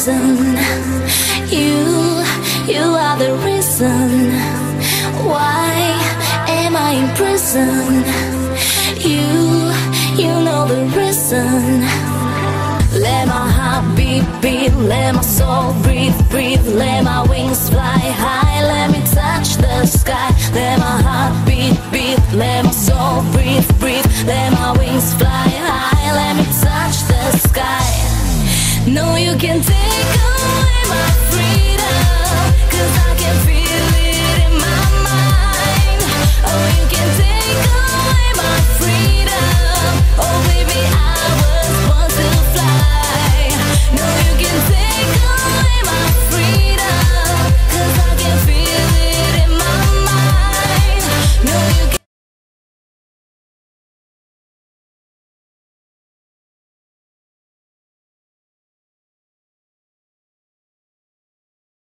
reason. You are the reason. Why am I in prison? You know the reason. Let my heart beat, beat, let my soul breathe, breathe. Let my wings fly high, let me touch the sky. Let my heart beat, beat, let my soul breathe, breathe. Let my wings fly high, let me touch the sky. No, you can take away my freedom, 'cause I can feel it in my mind. Oh, you can take away my freedom. Oh, baby, I will